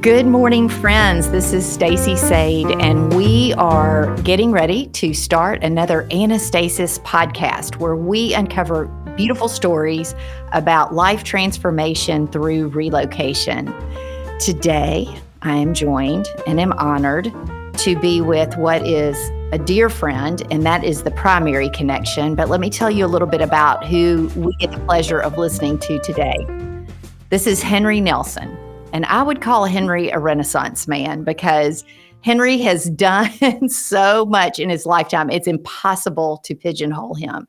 Good morning, friends. This is Stacy Sade, and we are getting ready to start another Annestasis podcast where we uncover beautiful stories about life transformation through relocation. Today, I am joined and am honored to be with what is a dear friend, and that is the primary connection. But let me tell you a little bit about who we get the pleasure of listening to today. This is Henry Nelson. And I would call Henry a Renaissance man because Henry has done so much in his lifetime. It's impossible to pigeonhole him.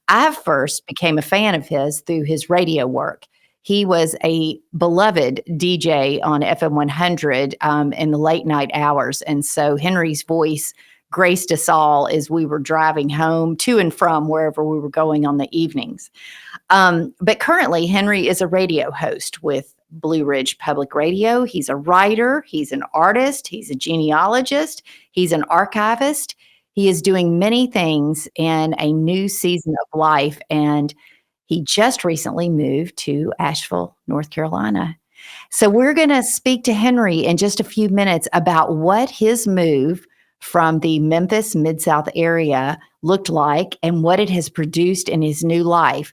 I first became a fan of his through his radio work. He was a beloved DJ on FM 100 in the late night hours. And so Henry's voice graced us all as we were driving home to and from wherever we were going on the evenings. But currently, Henry is a radio host with Blue Ridge Public Radio. He's a writer, he's an artist, he's a genealogist, he's an archivist. He is doing many things in a new season of life, and he just recently moved to Asheville, North Carolina. So we're going to speak to Henry in just a few minutes about what his move from the Memphis Mid-South area looked like and what it has produced in his new life.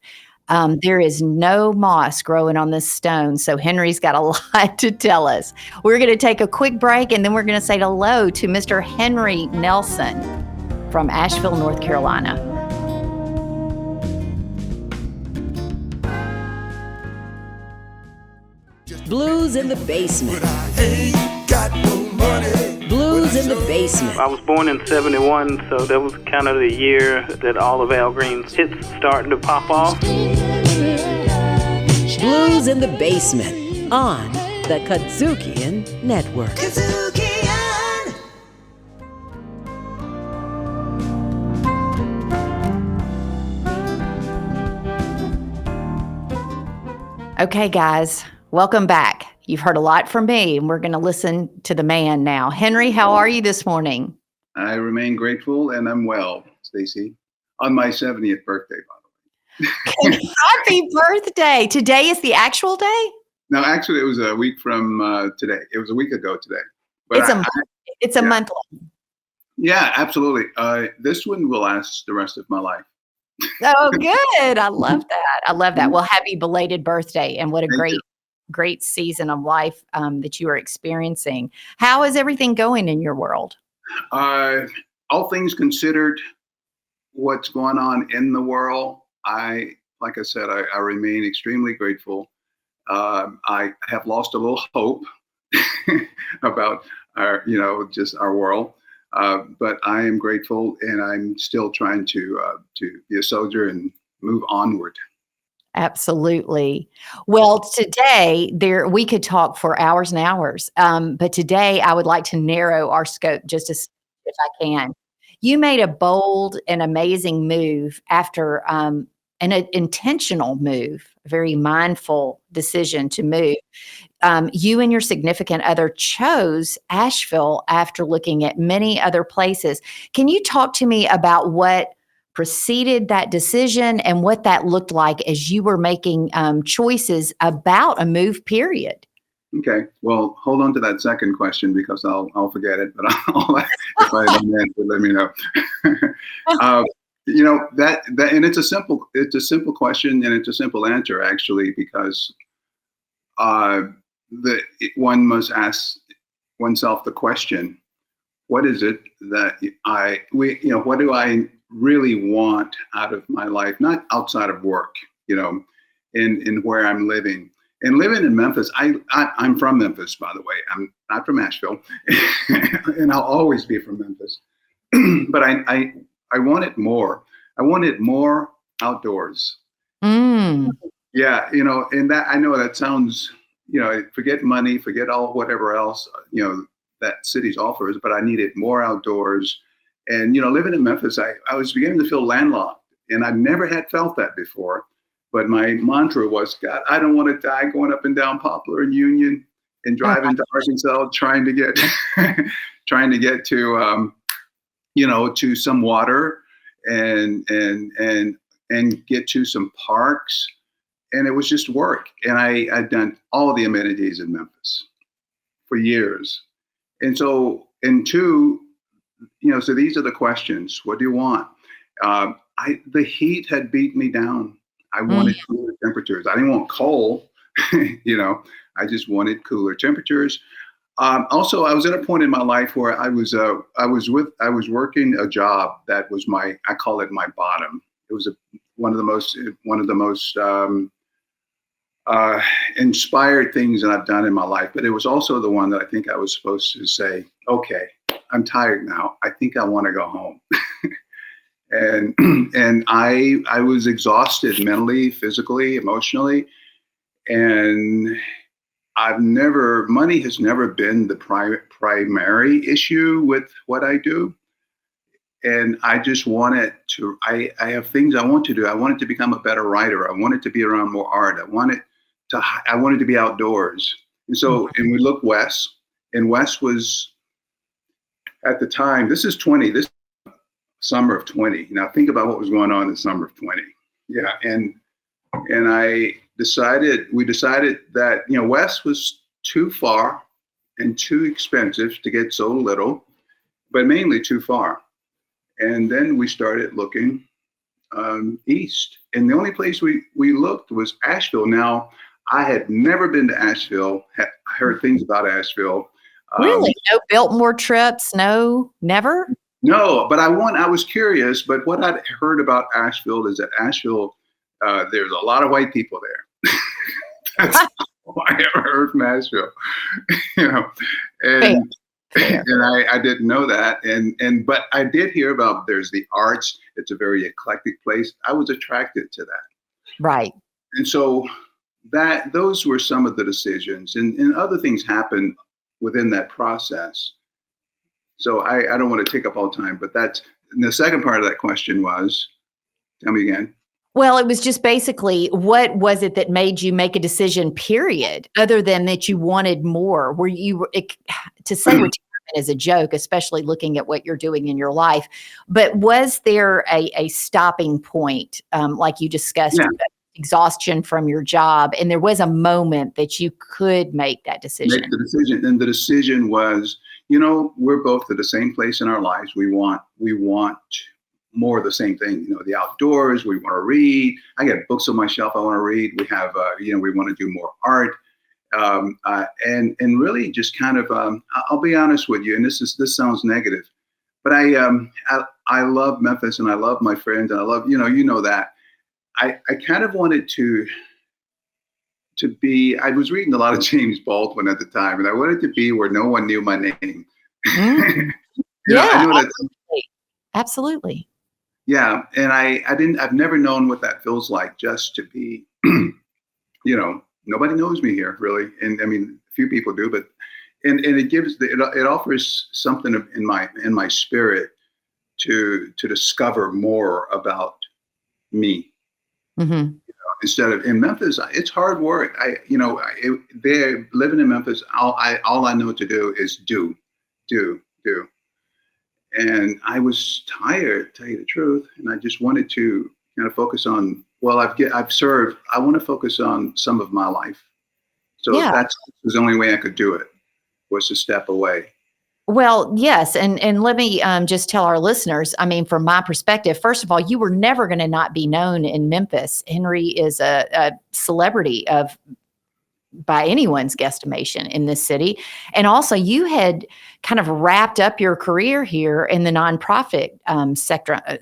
There is no moss growing on this stone, so Henry's got a lot to tell us. We're going to take a quick break, and then we're going to say hello to Mr. Henry Nelson from Asheville, North Carolina. Blues in the Basement. Blues in the Basement. I was born in 71, so that was kind of the year that all of Al Green's hits starting to pop off. Blues in the Basement on the Kadzukian Network. Okay, guys, welcome back. You've heard a lot from me, and we're going to listen to the man now. Henry, how are you this morning? I remain grateful, and I'm well, Stacy, on my 70th birthday, by the way. Happy birthday. Today is the actual day? No, actually, it was a week from today. It was a week ago today. But it's a month long. Yeah, absolutely. This one will last the rest of my life. Oh, good. I love that. I love that. Well, happy belated birthday, and what a great season of life that you are experiencing. How is everything going in your world? All things considered, what's going on in the world, like I said, I remain extremely grateful. I have lost a little hope about just our world. But I am grateful, and I'm still trying to be a soldier and move onward. Absolutely. Well, today we could talk for hours and hours, but today I would like to narrow our scope just if I can. You made a bold and amazing move after an intentional move, a very mindful decision to move. You and your significant other chose Asheville after looking at many other places. Can you talk to me about what preceded that decision and what that looked like as you were making choices about a move period? Okay. Well, hold on to that second question because I'll forget it, but if I don't answer, let me know. That and it's a simple question, and it's a simple answer actually, because one must ask oneself the question: what is it that what do I really want out of my life, not outside of work, in where I'm living. And living in Memphis, I'm from Memphis, by the way. I'm not from Asheville, and I'll always be from Memphis. But I wanted more. I wanted more outdoors. Mm. Yeah, and that, I know that sounds, forget money, forget whatever else, that cities offers, but I needed more outdoors. And, living in Memphis, I was beginning to feel landlocked, and I never had felt that before. But my mantra was, God, I don't want to die going up and down Poplar and Union and driving to Arkansas, trying to get to, to some water and get to some parks. And it was just work. And I'd done all the amenities in Memphis. for years. And so, and two, so these are the questions. What do you want? The heat had beat me down. I wanted cooler temperatures. I didn't want cold, I just wanted cooler temperatures. Also, I was at a point in my life where I was working a job that was I call it my bottom. It was one of the most inspired things that I've done in my life, but it was also the one that I think I was supposed to say, okay, I'm tired now. I think I want to go home. and I was exhausted mentally, physically, emotionally, and money has never been the primary issue with what I do. And I just wanted to, I have things I want to do. I wanted to become a better writer. I wanted to be around more art. I wanted to be outdoors. And so, and we look west, and west was at the time, this summer of 20. Now think about what was going on in the summer of 20. Yeah. And we decided that, west was too far and too expensive to get so little, but mainly too far. And then we started looking east. And the only place we looked was Asheville. Now, I had never been to Asheville. I heard things about Asheville. Really? No Biltmore trips? No, never? No, but I was curious. But what I'd heard about Asheville is that Asheville, there's a lot of white people there. That's all I ever heard from Asheville. And I didn't know that. But I did hear about there's the arts. It's a very eclectic place. I was attracted to that. Right. And so those were some of the decisions, and other things happened within that process. So I don't want to take up all time, but the second part of that question was, tell me again. Well, it was just basically, what was it that made you make a decision, period, other than that you wanted more? Were you, to say retirement is a joke, especially looking at what you're doing in your life, but was there a stopping point, like you discussed, exhaustion from your job, and there was a moment that you could make that decision? Make the decision, and the decision was, we're both at the same place in our lives. We want more of the same thing, the outdoors. We want to read. I got books on my shelf I want to read. We have, we want to do more art, and really just kind of. I'll be honest with you, and this sounds negative, but I love Memphis, and I love my friends, and I love that. I kind of wanted to be. I was reading a lot of James Baldwin at the time, and I wanted to be where no one knew my name. I know absolutely. Yeah, and I've never known what that feels like, just to be, nobody knows me here really, and I mean, a few people do, but and it offers something in my spirit to discover more about me. Mm-hmm. Instead of in Memphis, it's hard work. They're living in Memphis. All I know to do is do. And I was tired, to tell you the truth, and I just wanted to kind of focus on. Well, I've served. I want to focus on some of my life. So that was the only way I could do it, was to step away. Well, yes. And let me just tell our listeners, I mean, from my perspective, first of all, you were never going to not be known in Memphis. Henry is a celebrity by anyone's guesstimation in this city. And also you had kind of wrapped up your career here in the nonprofit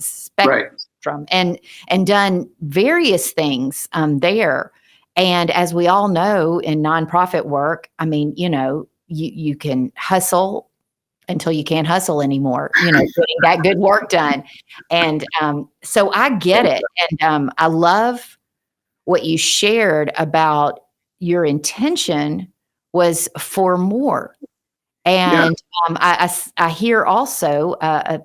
spectrum and done various things there. And as we all know, in nonprofit work, I mean, you can hustle until you can't hustle anymore, getting that good work done. And so I get it. And I love what you shared about your intention was for more. And I hear also a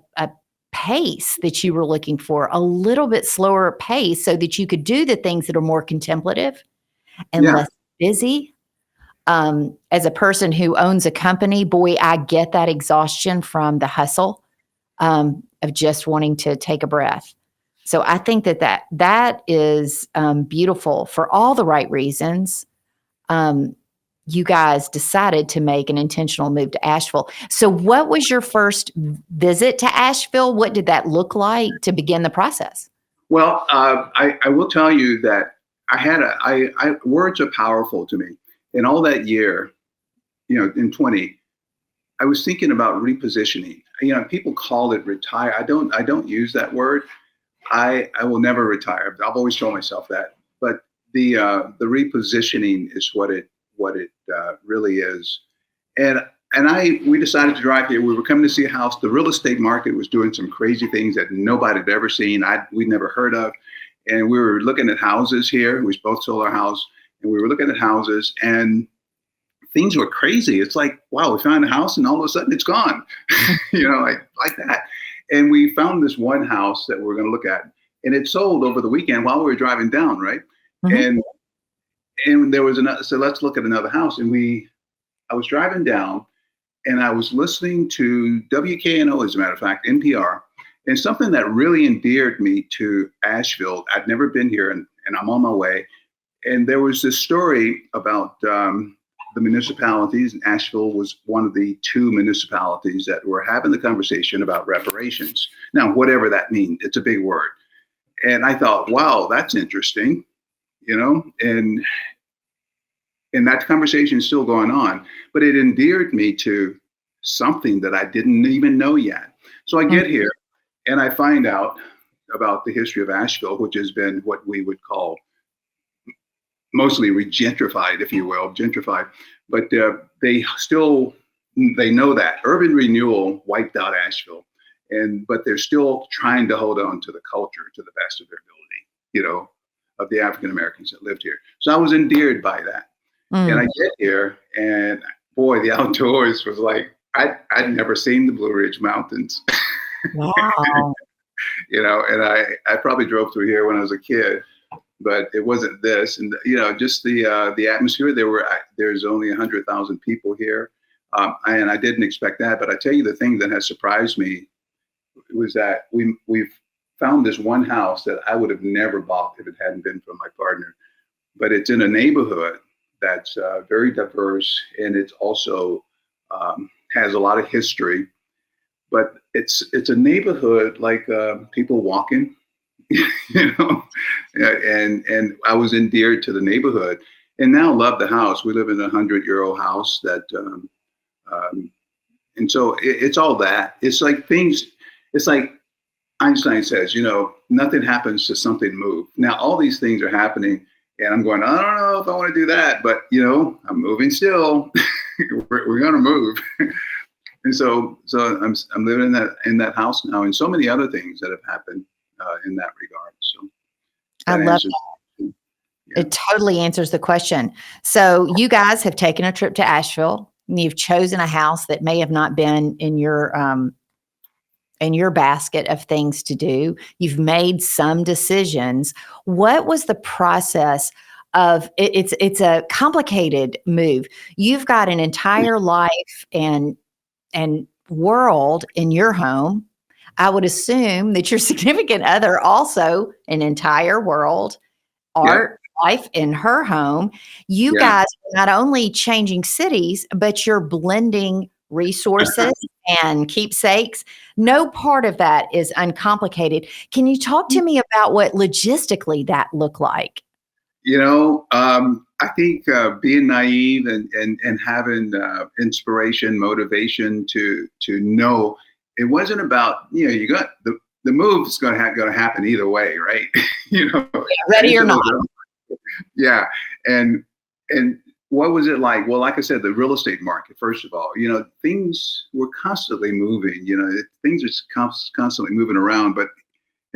pace that you were looking for, a little bit slower pace, so that you could do the things that are more contemplative and less busy. As a person who owns a company, boy, I get that exhaustion from the hustle of just wanting to take a breath. So I think that is beautiful for all the right reasons. you guys decided to make an intentional move to Asheville. So what was your first visit to Asheville? What did that look like to begin the process? Well, I will tell you that words are powerful to me. And all that year, in 20, I was thinking about repositioning. People call it retire. I don't use that word. I will never retire. I've always told myself that. But the repositioning is what it really is. And we decided to drive here. We were coming to see a house. The real estate market was doing some crazy things that nobody had ever seen. We'd never heard of. And we were looking at houses here. We both sold our house, and we were looking at houses, and things were crazy. It's like, wow, we found a house, and all of a sudden it's gone, like that. And we found this one house that we're going to look at, and it sold over the weekend while we were driving down, right? Mm-hmm. And there was another. So let's look at another house. And I was driving down, and I was listening to WKNO, as a matter of fact, NPR. And something that really endeared me to Asheville, I'd never been here, and I'm on my way. And there was this story about the municipalities, and Asheville was one of the 2 municipalities that were having the conversation about reparations. Now, whatever that means, it's a big word. And I thought, wow, that's interesting, and that conversation is still going on, but it endeared me to something that I didn't even know yet. So I get here, and I find out about the history of Asheville, which has been what we would call mostly gentrified, if you will, gentrified. But they know that urban renewal wiped out Asheville, but they're still trying to hold on to the culture to the best of their ability, of the African Americans that lived here. So I was endeared by that. And I get here, and boy, the outdoors was like, I'd never seen the Blue Ridge Mountains. Wow. And I probably drove through here when I was a kid, but it wasn't this. And, just the atmosphere, there's only 100,000 people here. And I didn't expect that. But I tell you, the thing that has surprised me was that we've found this one house that I would have never bought if it hadn't been for my partner. But it's in a neighborhood that's very diverse, and it's also has a lot of history. But it's a neighborhood like people walking, and I was endeared to the neighborhood, and now love the house. We live in a 100-year-old house that, and so it's all that. It's like things. It's like Einstein says, nothing happens to something moved. Now all these things are happening, and I'm going, I don't know if I want to do that, but I'm moving still. we're going to move. And so I'm living in that house now, and so many other things that have happened in that regard. So I love that. Yeah. It totally answers the question. So you guys have taken a trip to Asheville, and you've chosen a house that may have not been in your basket of things to do. You've made some decisions. What was the process of it? It's a complicated move. You've got an entire life and world in your home. I would assume that your significant other also an entire world, art, life in her home. You guys are not only changing cities, but you're blending resources and keepsakes. No part of that is uncomplicated. Can you talk to me about what logistically that looked like? I think being naive and having inspiration, motivation to know it wasn't about, you got the move is going to happen either way, right? Ready or not. Yeah. And what was it like? Well, like I said, the real estate market, first of all, things were constantly moving, things are constantly moving around. But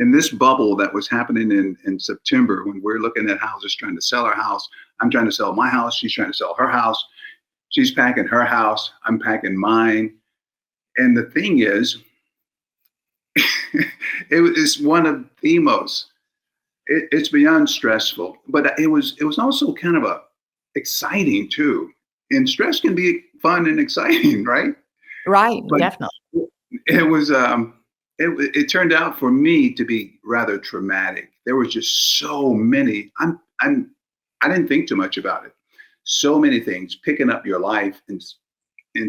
in this bubble that was happening in September, when we're looking at houses, trying to sell our house, I'm trying to sell my house. She's trying to sell her house. She's packing her house. I'm packing mine. And the thing is, it's one of the most, it's beyond stressful, but it was also kind of exciting too. And stress can be fun and exciting, right? Right, but definitely. It was, it turned out for me to be rather traumatic. There was just so many. I didn't think too much about it. so many things, picking up your life and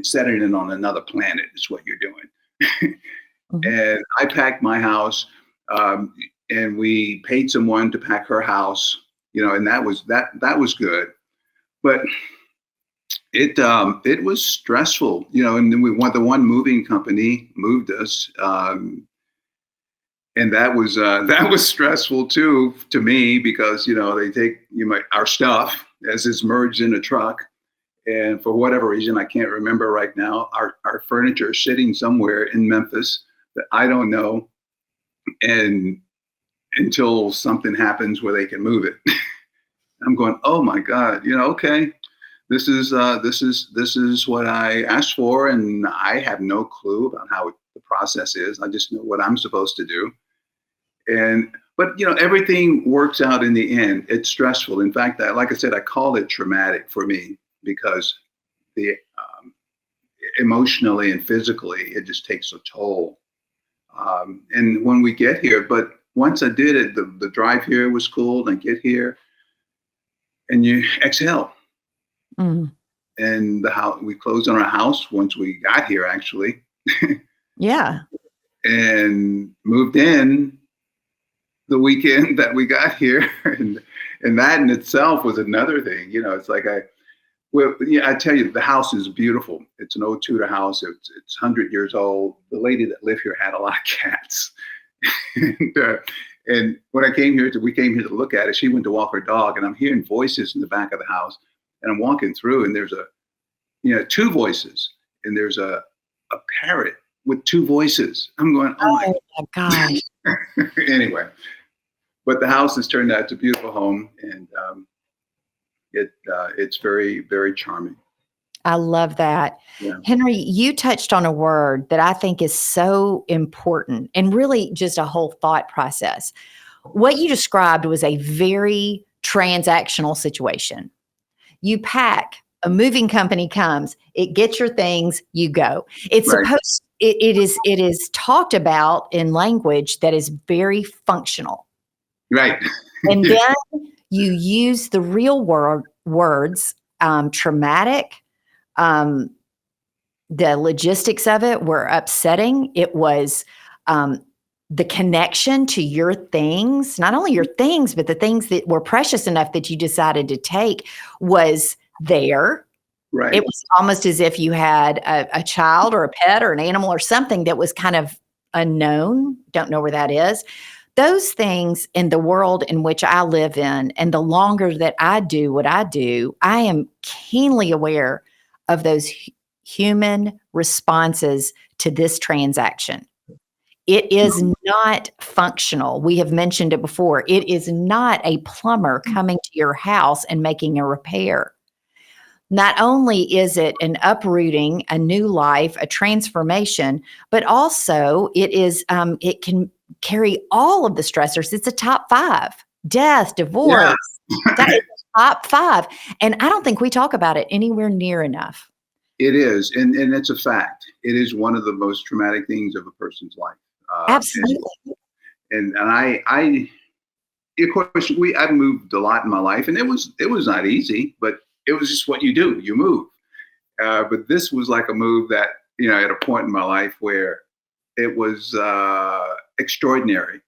setting it on another planet is what you're doing. Mhm. And I packed my house, and we paid someone to pack her house, and that was good. But it was stressful, and then the one moving company moved us, and that was stressful too to me because they take our stuff as it's merged in a truck, and for whatever reason I can't remember right now, our furniture is sitting somewhere in Memphis that I don't know, and until something happens where they can move it. I'm going, oh my God, okay, this is what I asked for, and I have no clue about how the process is. I just know what I'm supposed to do, but everything works out in the end. It's stressful. In fact, like I said, I call it traumatic for me because the emotionally and physically it just takes a toll. And when we get here, but once I did it, the drive here was cool. And I get here, and you exhale. Mm. And the house, we closed on our house once we got here, actually, Yeah. and moved in the weekend that we got here, and that in itself was another thing. It's like I tell you, the house is beautiful. It's an old Tudor house. It's 100 years old. The lady that lived here had a lot of cats, and when we came here to look at it. She went to walk her dog, and I'm hearing voices in the back of the house, and I'm walking through, and there's two voices, and there's a parrot with two voices. I'm going, oh my gosh. Anyway, but the house has turned out to a beautiful home, and it's very, very charming. I love that. Yeah. Henry, you touched on a word that I think is so important and really just a whole thought process. What you described was a very transactional situation. You pack, a moving company comes, it gets your things, you go. It's Right. it is talked about in language that is very functional. Right. And Yeah. then you use the real words, traumatic, the logistics of it were upsetting. It was the connection to your things, not only your things, but the things that were precious enough that you decided to take was there. Right. It was almost as if you had a child or a pet or an animal or something that was kind of unknown, don't know where that is. Those things in the world in which I live in, and the longer that I do what I do, I am keenly aware of those human responses to this transaction. It is not functional. We have mentioned it before. It is not a plumber coming to your house and making a repair. Not only is it an uprooting, a new life, a transformation, but also it can carry all of the stressors. It's a top 5: death, divorce. Yeah. That is top 5. And I don't think we talk about it anywhere near enough. It is, and it's a fact. It is one of the most traumatic things of a person's life. Absolutely. And I of course, I've moved a lot in my life, and it was not easy, but it was just what you do. You move. But this was like a move that at a point in my life where it was extraordinary,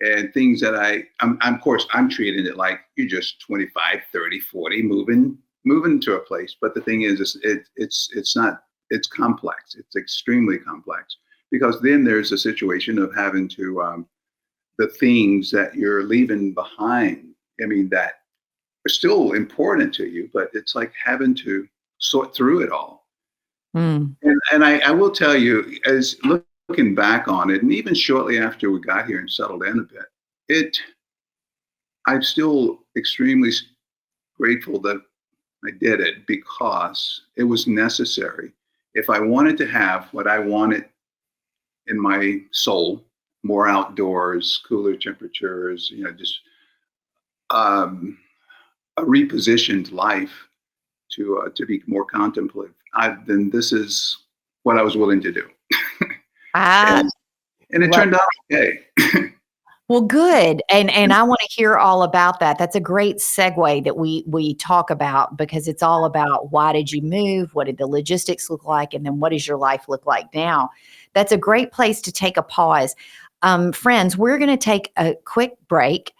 and things that I'm of course I'm treating it like you're just 25, 30, 40 moving to a place. But the thing is, it's not. It's complex. It's extremely complex, because then there's a situation of having to the things that you're leaving behind. I mean, that are still important to you, but it's like having to sort through it all. Mm. And I will tell you, as looking back on it, and even shortly after we got here and settled in a bit, I'm still extremely grateful that I did it, because it was necessary. If I wanted to have what I wanted in my soul, more outdoors, cooler temperatures, just a repositioned life to be more contemplative, then this is what I was willing to do. I And it love turned out okay. Well, good. And I want to hear all about that. That's a great segue that we talk about, because it's all about, why did you move? What did the logistics look like? And then what does your life look like now? That's a great place to take a pause. Friends, we're going to take a quick break,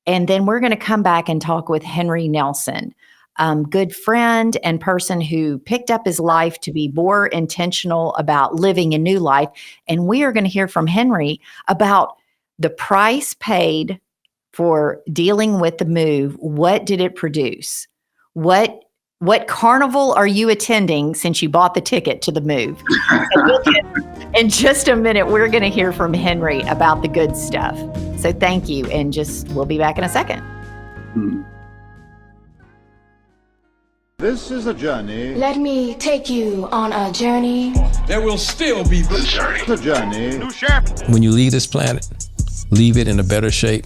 and then we're going to come back and talk with Henry Nelson, good friend and person who picked up his life to be more intentional about living a new life. And we are going to hear from Henry about the price paid for dealing with the move. What did it produce? What carnival are you attending since you bought the ticket to the move? In just a minute, we're going to hear from Henry about the good stuff. So thank you, and we'll be back in a second. This is a journey. Let me take you on a journey. There will still be the journey. The journey. New sheriff. When you leave this planet, leave it in a better shape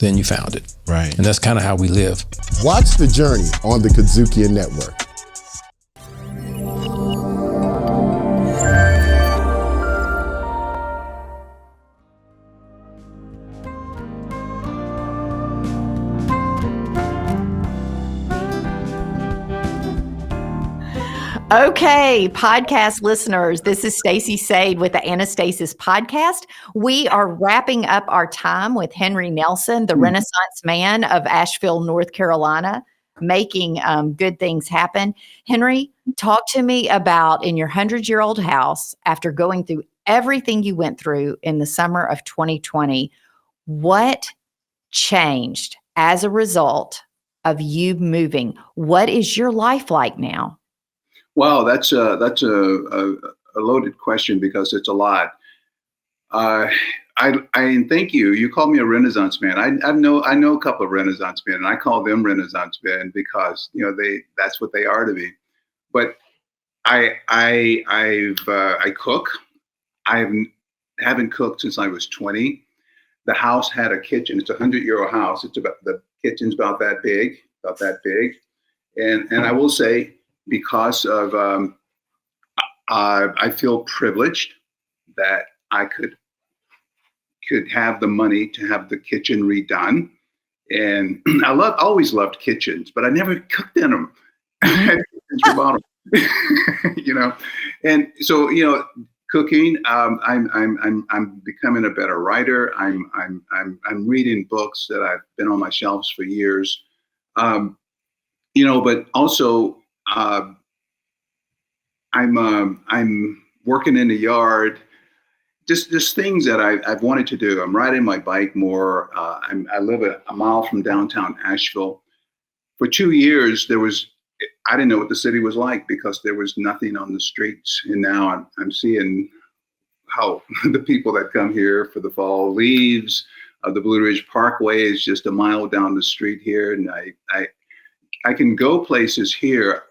than you found it. Right. And that's kind of how we live. Watch The Journey on the Kadzukian Network. Okay, podcast listeners, this is Stacy Sade with the Annestasis podcast. We are wrapping up our time with Henry Nelson, the Renaissance man of Asheville, North Carolina, making good things happen. Henry, talk to me about, in your 100-year-old house, after going through everything you went through in the summer of 2020, what changed as a result of you moving? What is your life like now? Well, that's a loaded question, because it's a lot. I thank you. You called me a Renaissance man. I know a couple of Renaissance men, and I call them Renaissance men because that's what they are to me. But I cook. I haven't cooked since I was 20. The house had a kitchen. It's a 100-year-old house. The kitchen's about that big, and I will say, because of I feel privileged that I could have the money to have the kitchen redone. And I always loved kitchens, but I never cooked in them. I had kitchens remodeled. And so cooking. I'm becoming a better writer. I'm reading books that I've been on my shelves for years. But also. I'm working in the yard, just things that I've wanted to do. I'm riding my bike more. I live a mile from downtown Asheville. For 2 years, I didn't know what the city was like, because there was nothing on the streets. And now I'm seeing how the people that come here for the fall leaves. The Blue Ridge Parkway is just a mile down the street here, and I can go places here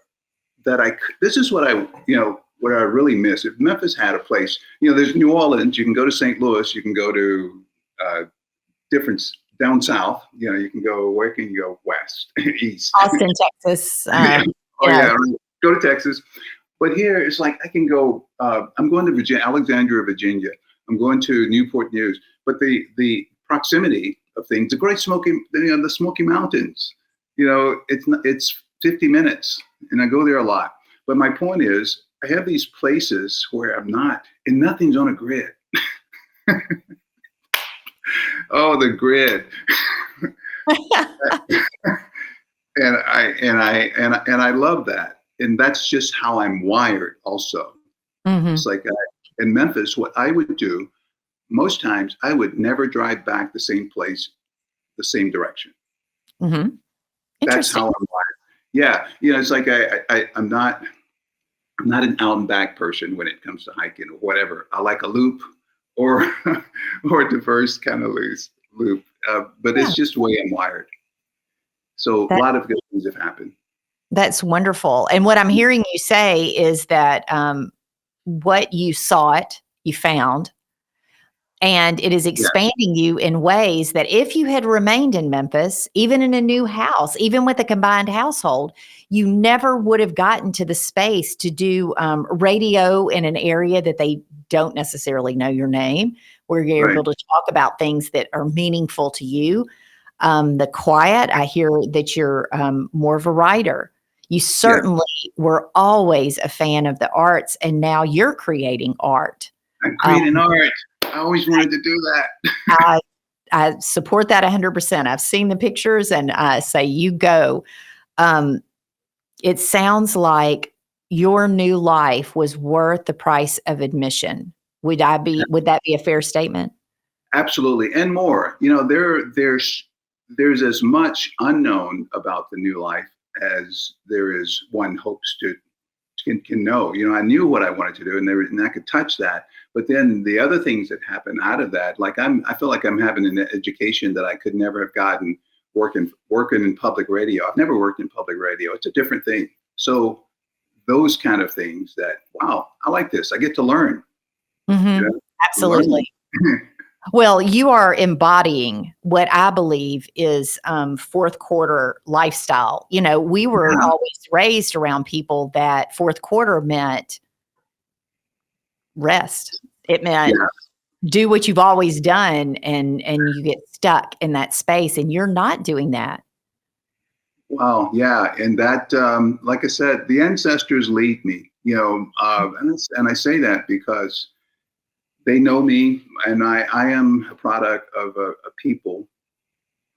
that this is what I really miss. If Memphis had a place, there's New Orleans, you can go to St. Louis, you can go to different down south, you can go, where can you go? West, east. Austin, Texas. Go to Texas. But here it's like, I can go, I'm going to Virginia, Alexandria, Virginia. I'm going to Newport News. But the proximity of things, the Great Smoky, the Smoky Mountains, it's 50 minutes, and I go there a lot. But my point is, I have these places where I'm not, and nothing's on a grid. Oh, the grid. and I love that. And that's just how I'm wired also. Mm-hmm. It's like in Memphis, what I would do, most times I would never drive back the same place, the same direction. Mm-hmm. That's how I'm wired. Yeah, it's like I'm not an out and back person when it comes to hiking or whatever. I like a loop or a diverse kind of loop, but it's just the way I'm wired. So a lot of good things have happened. That's wonderful. And what I'm hearing you say is that what you sought, you found. And it is expanding you in ways that if you had remained in Memphis, even in a new house, even with a combined household, you never would have gotten to the space to do radio in an area that they don't necessarily know your name, where you're able to talk about things that are meaningful to you. The quiet, I hear that you're more of a writer. You certainly were always a fan of the arts, and now you're creating art. I'm creating art. I always wanted to do that. I support that 100%. I've seen the pictures, and I say you go. It sounds like your new life was worth the price of admission. Would that be a fair statement? Absolutely, and more. You know, there's as much unknown about the new life as there is one hopes to can know. You know, I knew what I wanted to do, and I could touch that. But then the other things that happen out of that, like I feel like I'm having an education that I could never have gotten working in public radio. I've never worked in public radio. It's a different thing. So those kind of things that, wow, I like this. I get to learn. Mm-hmm. You know? Absolutely. Well, you are embodying what I believe is fourth quarter lifestyle. You know, we were always raised around people that fourth quarter meant rest. It meant do what you've always done, and you get stuck in that space, and you're not doing that. Wow. Yeah. And that, like I said, the ancestors lead me, you know, and I say that because they know me, and I am a product of a people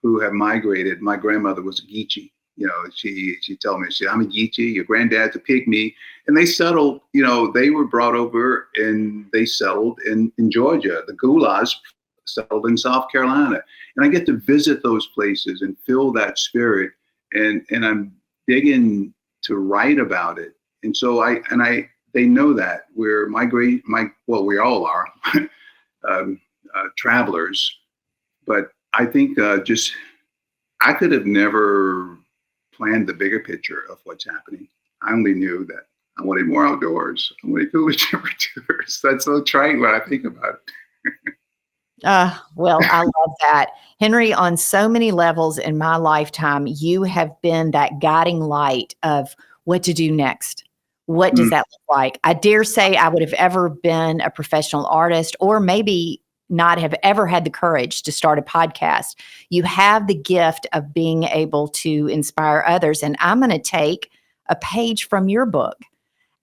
who have migrated. My grandmother was a Geechee. You know, she told me, she said, I'm a Geechee, your granddad's a pygmy. And they settled, you know, they were brought over and they settled in Georgia. The Gulas settled in South Carolina. And I get to visit those places and feel that spirit. And I'm digging to write about it. And so they know that we're we all are travelers, but I think I could have never planned the bigger picture of what's happening. I only knew that I wanted more outdoors. I wanted cooler temperatures. That's so trite when I think about it. Well, I love that. Henry, on so many levels in my lifetime, you have been that guiding light of what to do next. What does that look like? I dare say I would have ever been a professional artist, or maybe not have ever had the courage to start a podcast. You have the gift of being able to inspire others. And I'm going to take a page from your book.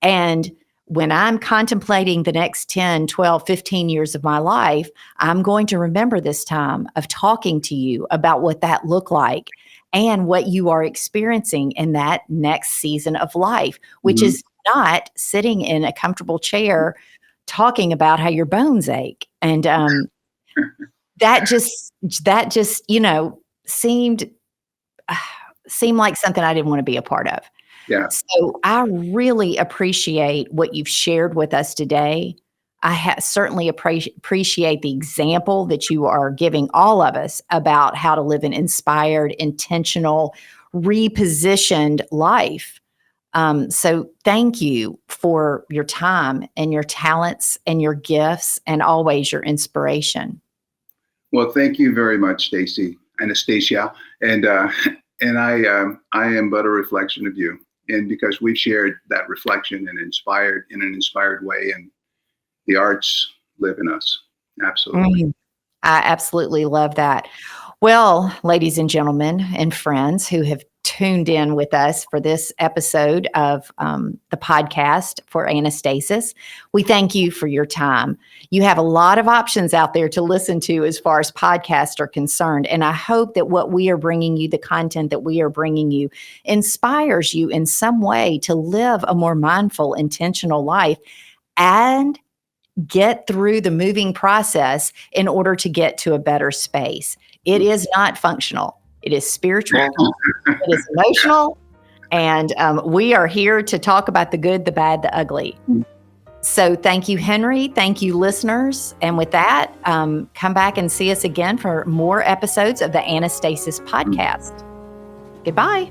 And when I'm contemplating the next 10, 12, 15 years of my life, I'm going to remember this time of talking to you about what that looked like and what you are experiencing in that next season of life, which is not sitting in a comfortable chair talking about how your bones ache. And that just, you know, seemed like something I didn't want to be a part of. Yeah. So I really appreciate what you've shared with us today. I certainly appreciate the example that you are giving all of us about how to live an inspired, intentional, repositioned life. So thank you for your time and your talents and your gifts, and always your inspiration. Well, thank you very much, Stacy, Anastasia. And I am but a reflection of you. And because we've shared that reflection and inspired in an inspired way, and the arts live in us. Absolutely. I absolutely love that. Well, ladies and gentlemen and friends who have tuned in with us for this episode of the podcast for Annestasis, we thank you for your time. You have a lot of options out there to listen to as far as podcasts are concerned. And I hope that what we are bringing you, the content that we are bringing you, inspires you in some way to live a more mindful, intentional life and get through the moving process in order to get to a better space. It is not functional. It is spiritual. It is emotional. And we are here to talk about the good, the bad, the ugly. So thank you, Henry. Thank you, listeners. And with that, come back and see us again for more episodes of the Annestasis podcast. Goodbye.